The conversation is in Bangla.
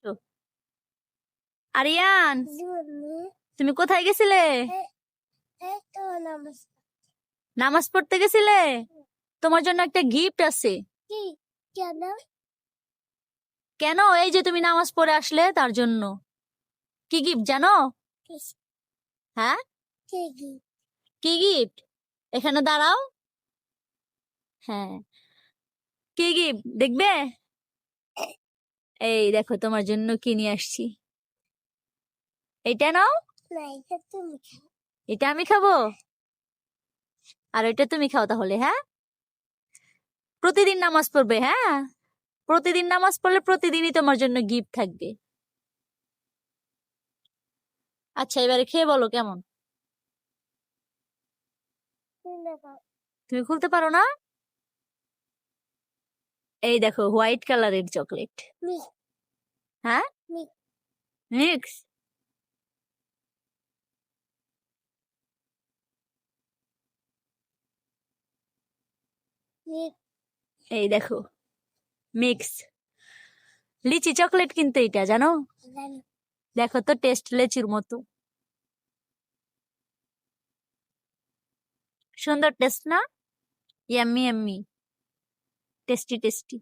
তো আরিয়ান, তুমি কোথায় গেছিলে? নামাজ পড়তে গেছিলে? তোমার জন্য একটা গিফট আছে। কেন? এই যে তুমি নামাজ পড়ে আসলে তার জন্য। কি গিফট জানো? হ্যাঁ, কি গিফট? এখানে দাঁড়াও। হ্যাঁ, কি গিফট দেখবে? এই দেখো তোমার জন্য কি নিয়ে আসছি। এটা নাও। এটা আমি খাবো, আর এটা তুমি খাও তাহলে। হ্যাঁ, প্রতিদিন নামাজ পড়বে। হ্যাঁ, প্রতিদিন নামাজ পড়লে প্রতিদিনই তোমার জন্য গিফট থাকবে। আচ্ছা, এবারে খেয়ে বলো কেমন। তুমি খুলতে পারো না? এই দেখো হোয়াইট কালারের চকলেট। হ্যাঁ, মিক্স। এই দেখো মিক্স লিচি চকলেট, কিন্তু এটা জানো? দেখো তো টেস্ট লেচির মতো। সুন্দর টেস্ট না? Yummy yummy, tasty tasty.